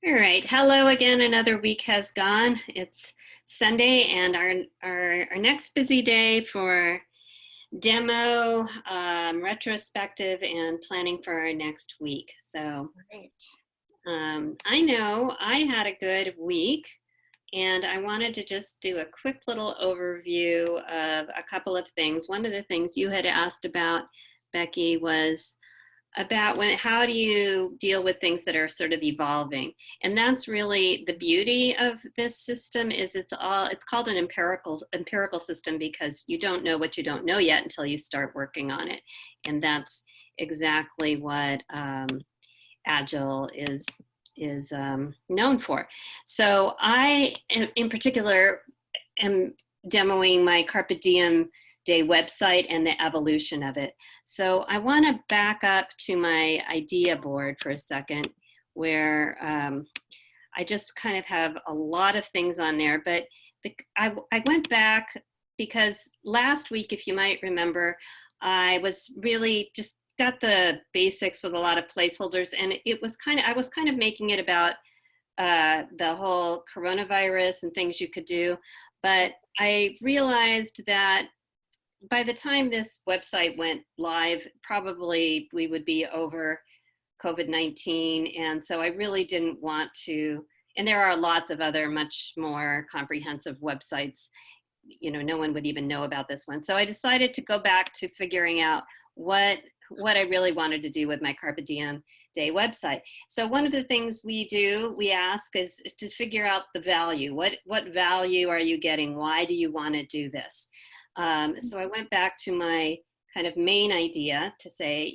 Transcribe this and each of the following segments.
All right. Hello again. Another week has gone. It's Sunday and our next busy day for demo, retrospective, and planning for our next week. So Great. I know I had a good week and I wanted to just do a quick little overview of a couple of things. One of the things you had asked about, Becky, was about how do you deal with things that are sort of evolving, and that's really the beauty of this system. Is it's called an empirical system because you don't know what you don't know yet until you start working on it, and that's exactly what Agile is known for. So I in particular am demoing my Carpe Diem Day website and the evolution of it. So I want to back up to my idea board for a second, where I just kind of have a lot of things on there. But I went back because last week, if you might remember, I was really just got the basics with a lot of placeholders, and I was kind of making it about the whole coronavirus and things you could do. But I realized that by the time this website went live, probably we would be over COVID-19. And so I really didn't want to, and there are lots of other much more comprehensive websites, no one would even know about this one. So I decided to go back to figuring out what I really wanted to do with my Carpe Diem Day website. So one of the things we ask is to figure out the value. What value are you getting? Why do you want to do this? So I went back to my kind of main idea to say,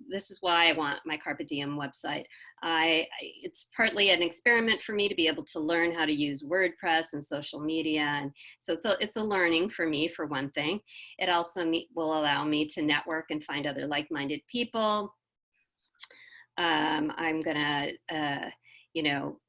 this is why I want my Carpe Diem website. It's partly an experiment for me to be able to learn how to use WordPress and social media. And so it's a learning for me, for one thing. It also will allow me to network and find other like-minded people. I'm gonna,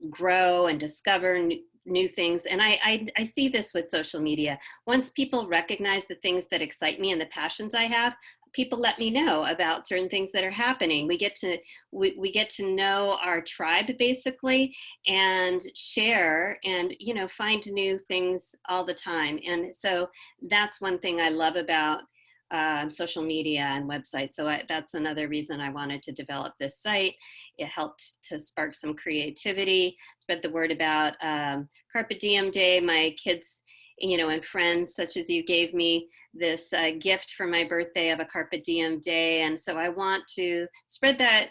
grow and discover new things. And I see this with social media. Once people recognize the things that excite me and the passions I have, people let me know about certain things that are happening. We get to know our tribe basically, and share and find new things all the time. And so that's one thing I love about social media and websites. So that's another reason I wanted to develop this site. It helped to spark some creativity, spread the word about Carpe Diem Day. My kids, and friends such as you gave me this gift for my birthday of a Carpe Diem Day. And so I want to spread that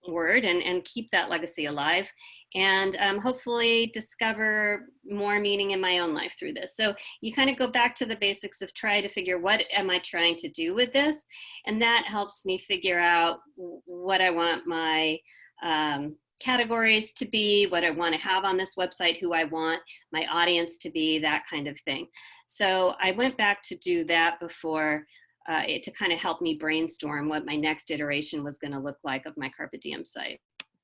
word and keep that legacy alive, and hopefully discover more meaning in my own life through this. So you kind of go back to the basics of try to figure, what am I trying to do with this? And that helps me figure out what I want my categories to be, what I want to have on this website, who I want my audience to be, that kind of thing. So I went back to do that before to kind of help me brainstorm what my next iteration was going to look like of my Carpe Diem site.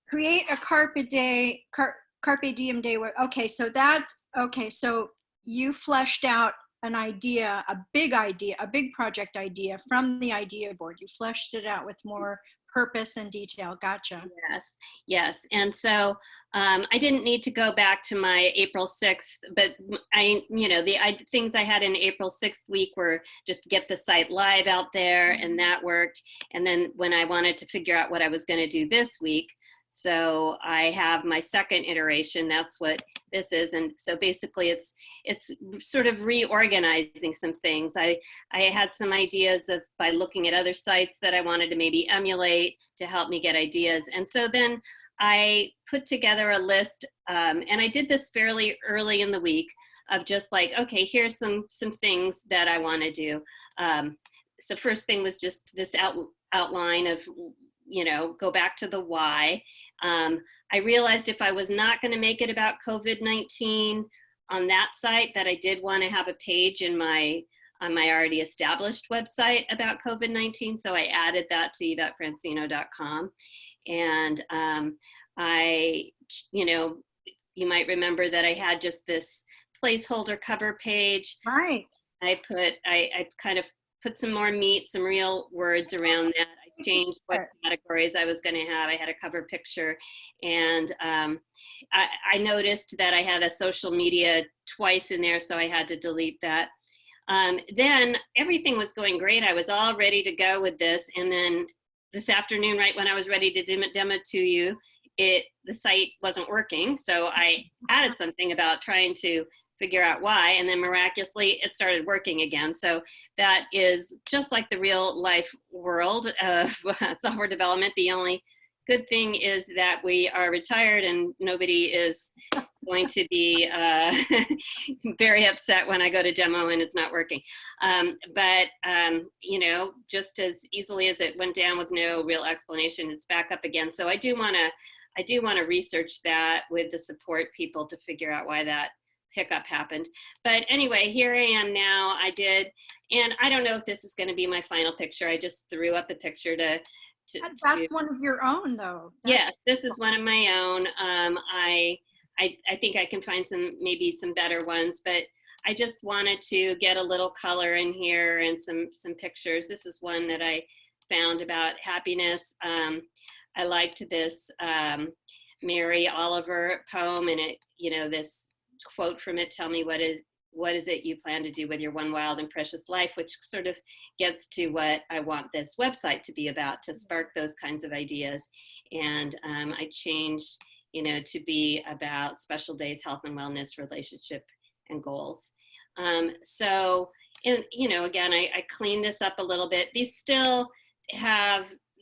Create a Carpe Diem Day. Okay, so that's okay. So you fleshed out an idea, a big project idea from the idea board. You fleshed it out with more purpose and detail. Gotcha. Yes. And so I didn't need to go back to my April 6th, but the things I had in April 6th week were just get the site live out there, and that worked. And then when I wanted to figure out what I was going to do this week, so I have my second iteration. That's what this is. And so basically it's sort of reorganizing some things. I had some ideas by looking at other sites that I wanted to maybe emulate to help me get ideas. And so then I put together a list, and I did this fairly early in the week, of just like, okay, here's some things that I want to do. So first thing was just this outline of, go back to the why. I realized if I was not going to make it about COVID-19 on that site, that I did want to have a page on my already established website about COVID-19. So I added that to YvetteFrancino.com. And you might remember that I had just this placeholder cover page. Right. I kind of put some more meat, some real words around that. I Good to changed what start. categories I was going to have. I had a cover picture, and I noticed that I had a social media twice in there, so I had to delete that. Then everything was going great. I was all ready to go with this, and then this afternoon, right when I was ready to demo it to you, the site wasn't working. So I added something about trying to figure out why, and then miraculously it started working again. So that is just like the real life world of software development. The only good thing is that we are retired and nobody is going to be very upset when I go to demo and it's not working. But you know, just as easily as it went down with no real explanation, it's back up again. So I do want to research that with the support people to figure out why that hiccup happened. But anyway, here I am now. And I don't know if this is going to be my final picture. I just threw up a picture to That's one of your own, though. yes, this is one of my own. I think I can find maybe some better ones, but I just wanted to get a little color in here and some pictures. This is one that I found about happiness. I liked this Mary Oliver poem, and it, you know, this quote from it, tell me what is it you plan to do with your one wild and precious life, which sort of gets to what I want this website to be about, to spark those kinds of ideas. And I changed, you know, to be about special days, health and wellness, relationship, and goals. So, and, you know, again, I cleaned this up a little bit. These still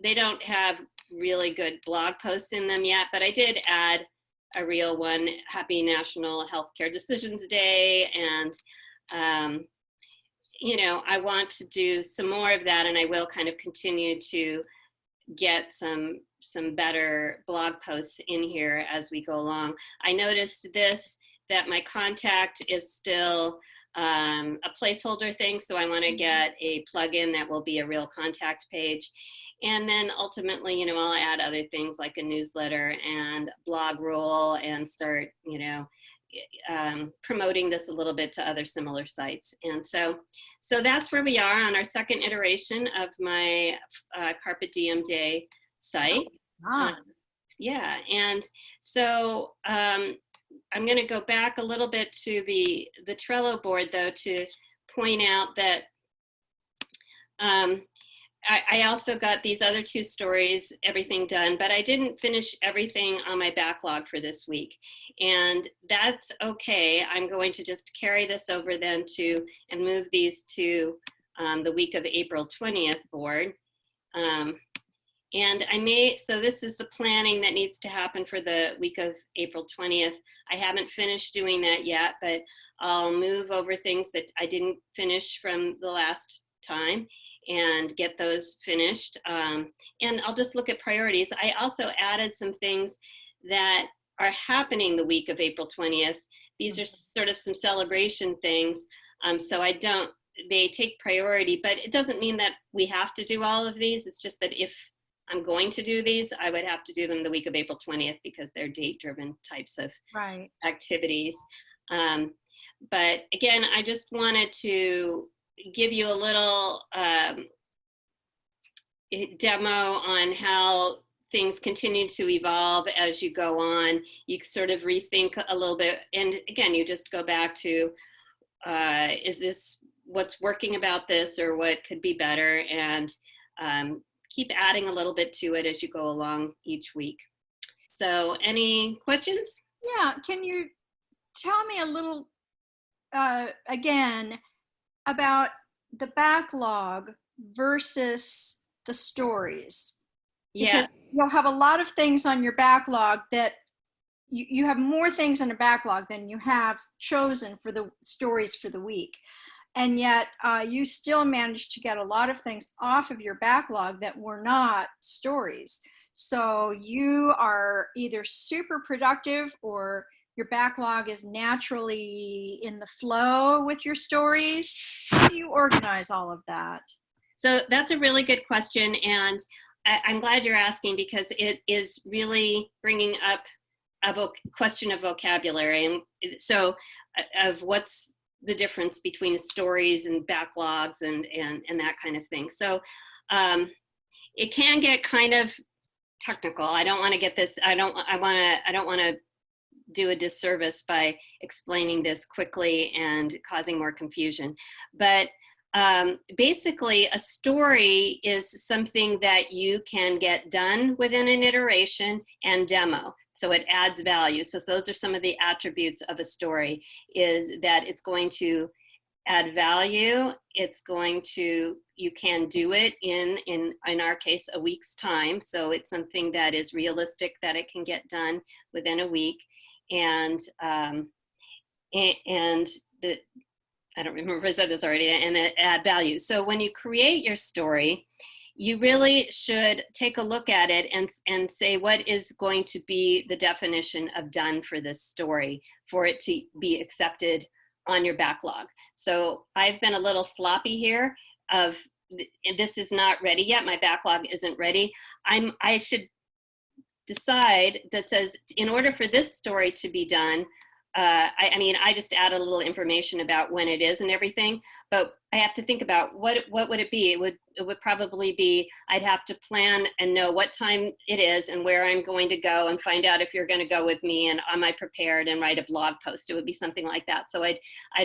they don't have really good blog posts in them yet, but I did add a real one, Happy National Healthcare Decisions Day. And, you know, I want to do some more of that, and I will kind of continue to get some better blog posts in here as we go along. I noticed that my contact is still a placeholder thing, so I want to get a plugin that will be a real contact page. And then ultimately, you know, I'll add other things like a newsletter and blog roll and start, you know, promoting this a little bit to other similar sites. And so that's where we are on our second iteration of my Carpe Diem Day site. Yeah, and so I'm going to go back a little bit to the Trello board, though, to point out that I also got these other two stories, everything done, but I didn't finish everything on my backlog for this week. And that's okay. I'm going to just carry this over then and move these to the week of April 20th board. And so this is the planning that needs to happen for the week of April 20th. I haven't finished doing that yet, but I'll move over things that I didn't finish from the last time and get those finished. And I'll just look at priorities. I also added some things that are happening the week of April 20th. These are sort of some celebration things. So they take priority, but it doesn't mean that we have to do all of these. It's just that if I'm going to do these, I would have to do them the week of April 20th because they're date-driven types of activities. But again, I just wanted to give you a little demo on how things continue to evolve as you go on. You sort of rethink a little bit. And again, you just go back to, is this what's working about this or what could be better? And keep adding a little bit to it as you go along each week. So any questions? Yeah, can you tell me a little, again, about the backlog versus the stories? Yeah. Because you'll have a lot of things on your backlog that you have more things on a backlog than you have chosen for the stories for the week. And yet you still managed to get a lot of things off of your backlog that were not stories. So you are either super productive or your backlog is naturally in the flow with your stories. How do you organize all of that? So that's a really good question. And I'm glad you're asking because it is really bringing up a question of vocabulary. And so of what's the difference between stories and backlogs and that kind of thing. So it can get kind of technical. I don't want to get this, I don't want to do a disservice by explaining this quickly and causing more confusion. But basically, a story is something that you can get done within an iteration and demo. So it adds value. So those are some of the attributes of a story, is that it's going to add value. It's going to, you can do it in our case, a week's time. So it's something that is realistic, that it can get done within a week. And the, I don't remember if I said this already, and add value. So when you create your story, you really should take a look at it and say, what is going to be the definition of done for this story for it to be accepted on your backlog. So I've been a little sloppy here of, this is not ready yet. My backlog isn't ready. I should decide that says, in order for this story to be done, I mean, I just add a little information about when it is and everything, but I have to think about what would it be? It would probably be, I'd have to plan and know what time it is and where I'm going to go, and find out if you're going to go with me, and am I prepared, and write a blog post. It would be something like that. So I'd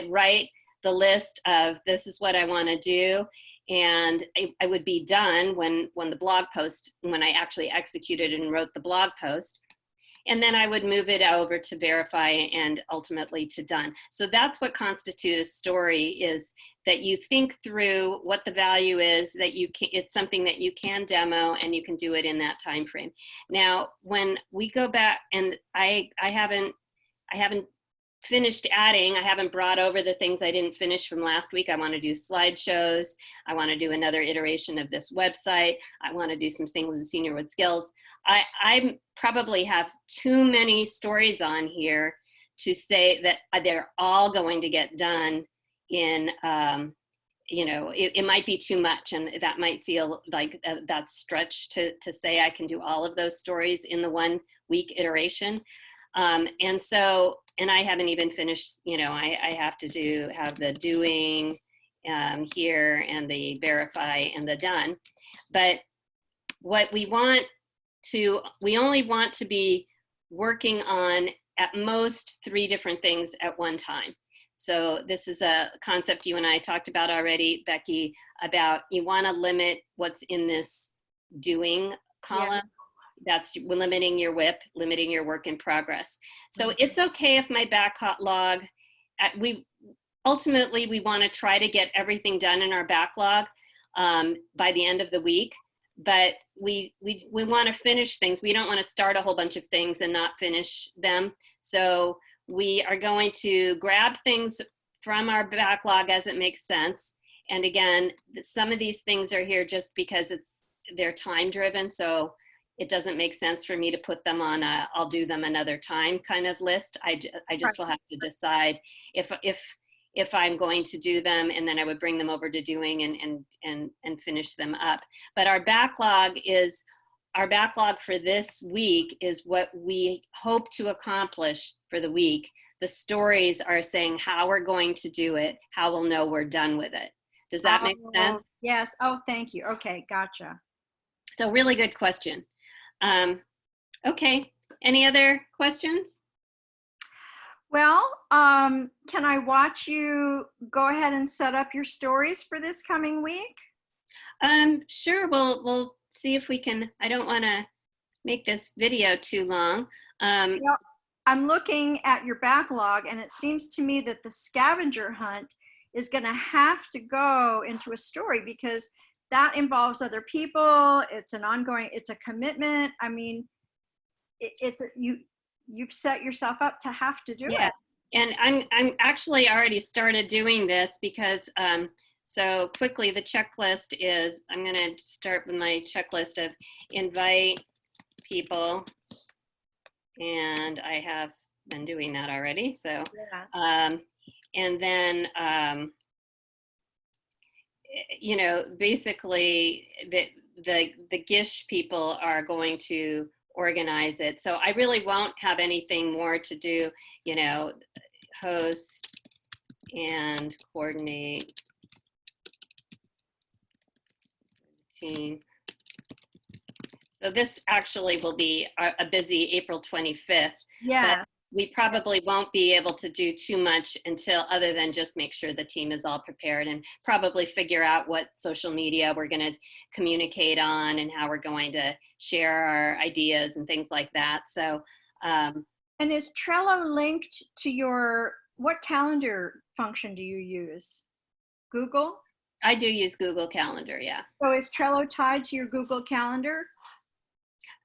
write the list of, this is what I want to do. And I would be done when the blog post, when I actually executed and wrote the blog post. And then I would move it over to verify and ultimately to done. So that's what constitutes a story, is that you think through what the value is, that you can, it's something that you can demo and you can do it in that time frame. Now, when we go back, and I haven't finished adding, I haven't brought over the things I didn't finish from last week. I want to do slideshows. I want to do another iteration of this website. I want to do some things with Senior with Skills. I probably have too many stories on here to say that they're all going to get done in, you know, it might be too much, and that might feel like that's stretched to say I can do all of those stories in the 1 week iteration. And so, and I haven't even finished, you know, I have to have the doing here, and the verify and the done. But what we only want to be working on at most 3 different things at one time. So this is a concept you and I talked about already, Becky, about you want to limit what's in this doing column. Yeah. That's limiting your WIP, limiting your work in progress. So it's okay if my backlog, ultimately we want to try to get everything done in our backlog by the end of the week, but we want to finish things. We don't want to start a whole bunch of things and not finish them. So we are going to grab things from our backlog as it makes sense. And again, some of these things are here just because they're time driven. So it doesn't make sense for me to put them on a I'll do them another time kind of list. I just will have to decide if I'm going to do them, and then I would bring them over to doing and finish them up. But our backlog for this week is what we hope to accomplish for the week. The stories are saying how we're going to do it, how we'll know we're done with it. Does that make sense? Yes. Oh, thank you. Okay, gotcha. So really good question. Okay, any other questions? Well, can I watch you go ahead and set up your stories for this coming week? Sure, we'll see if we can. I don't want to make this video too long. You know, I'm looking at your backlog, and it seems to me that the scavenger hunt is going to have to go into a story, because that involves other people. It's an ongoing, it's a commitment. I mean, you've set yourself up to have to do it. And I'm actually already started doing this, because so quickly the checklist is, I'm going to start with my checklist of invite people, and I have been doing that already. So and then you know, basically the Gish people are going to organize it. So I really won't have anything more to do, you know, host and coordinate team So this actually will be a busy April 25th, but Yes. we probably won't be able to do too much until, other than just make sure the team is all prepared and probably figure out what social media we're going to communicate on and how we're going to share our ideas and things like that. So, And is Trello linked to your, what calendar function do you use? Google? I do use Google Calendar, yeah. So is Trello tied to your Google Calendar?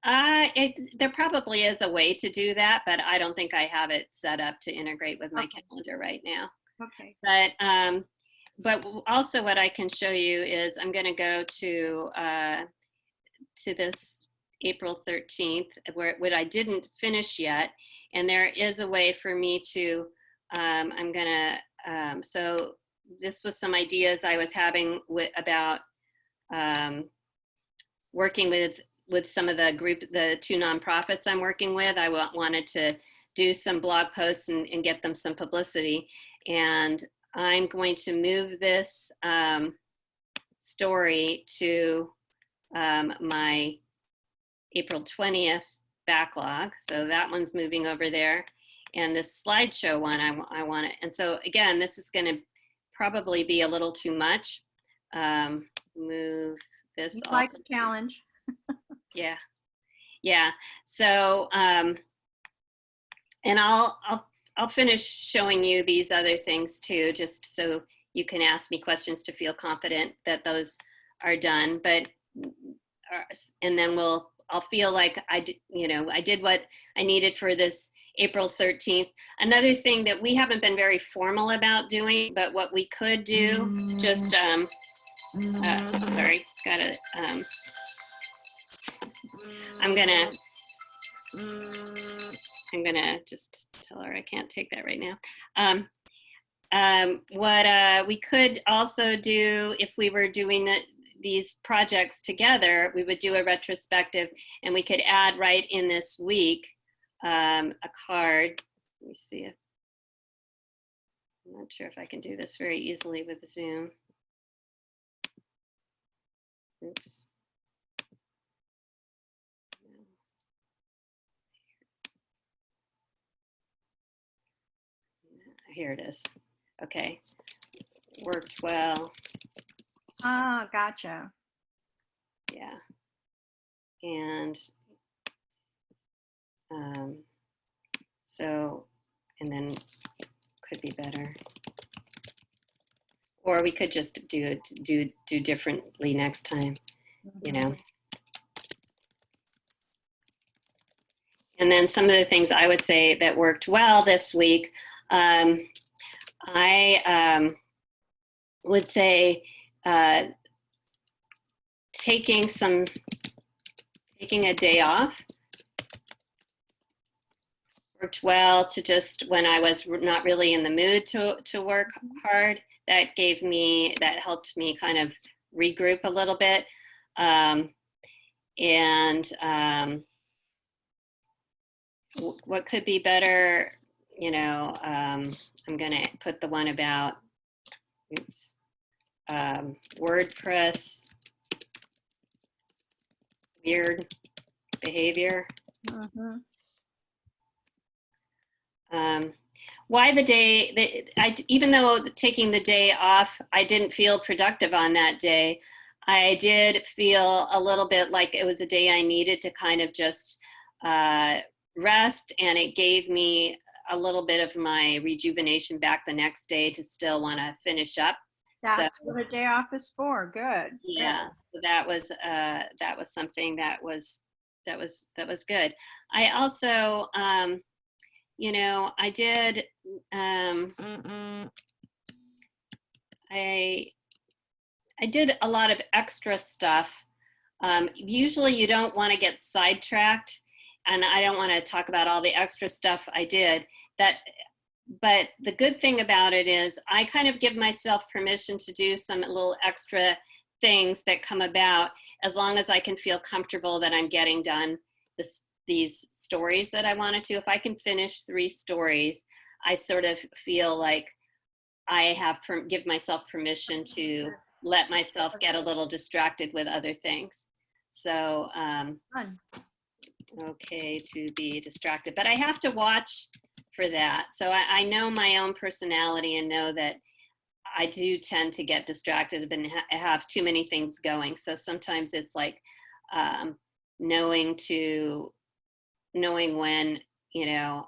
There probably is a way to do that, but I don't think I have it set up to integrate with my Okay. calendar right now. Okay. But also what I can show you is I'm going to go to this April 13th, where what I didn't finish yet, and there is a way for me to. I'm going to. So this was some ideas I was having about working with some of the two nonprofits I'm working with. I wanted to do some blog posts and get them some publicity. And I'm going to move this story to my April 20th backlog. So that one's moving over there. And this slideshow one, I want it. And so again, this is going to probably be a little too much. Move this You also. like a challenge. Yeah. Yeah. So, and I'll finish showing you these other things too, just so you can ask me questions to feel confident that those are done. But, and then I'll feel like I did what I needed for this April 13th. Another thing that we haven't been very formal about doing, but what we could do, just, sorry, got it. I'm gonna just tell her I can't take that right now. What we could also do if we were doing these projects together, we would do a retrospective, and we could add right in this week a card. Let me see if, I'm not sure if I can do this very easily with Zoom. Oops. Here it is. Okay, worked well. Ah, gotcha. Yeah, and so, and then could be better, or we could just do differently next time, you know. And then some of the things I would say that worked well this week, I would say taking a day off worked well. To just, when I was not really in the mood to work hard, that helped me kind of regroup a little bit. What could be better, I'm going to put the one about, WordPress, weird behavior. Why the day, even though taking the day off, I didn't feel productive on that day. I did feel a little bit like it was a day I needed to kind of just rest, and it gave me a little bit of my rejuvenation back the next day to still want to finish up. That's what a day off is for. Good. Yeah. So that was something that was good. I also, I did, I did a lot of extra stuff. Usually you don't want to get sidetracked, and I don't want to talk about all the extra stuff I did. But the good thing about it is I kind of give myself permission to do some little extra things that come about, as long as I can feel comfortable that I'm getting done these stories that I wanted to. If I can finish 3 stories, I sort of feel like I have give myself permission to let myself get a little distracted with other things. So, Fun. okay, to be distracted, but I have to watch for that. So I know my own personality and know that I do tend to get distracted and have too many things going. So sometimes it's like um, knowing to knowing when, you know,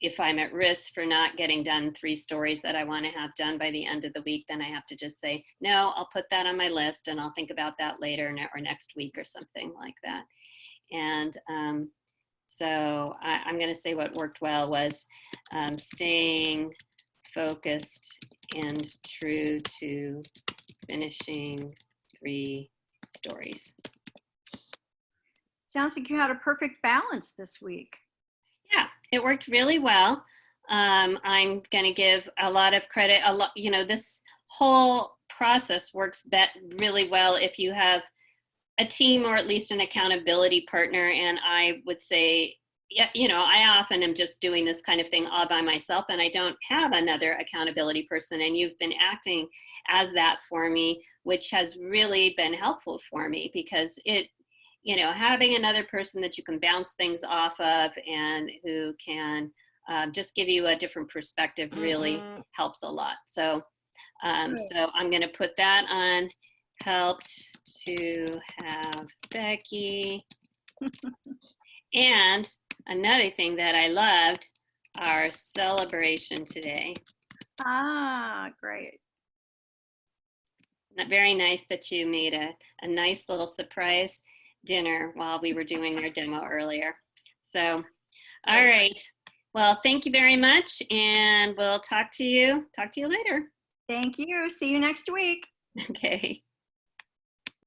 if I'm at risk for not getting done 3 stories that I want to have done by the end of the week, then I have to just say, no, I'll put that on my list and I'll think about that later or next week or something like that. And so I'm going to say what worked well was staying focused and true to finishing 3 stories. Sounds like you had a perfect balance this week. Yeah, it worked really well. I'm going to give a lot of credit. A lot, you know, this whole process works really well if you have a team or at least an accountability partner. And I would say, yeah, you know, I often am just doing this kind of thing all by myself and I don't have another accountability person. And you've been acting as that for me, which has really been helpful for me because you know, having another person that you can bounce things off of and who can just give you a different perspective really helps a lot. So, so I'm going to put that on. Helped to have Becky. And another thing that I loved, our celebration today. Ah, great. Very nice that you made a nice little surprise dinner while we were doing our demo earlier. So, all right. Well, thank you very much, and we'll talk to you later. Thank you. See you next week. Okay.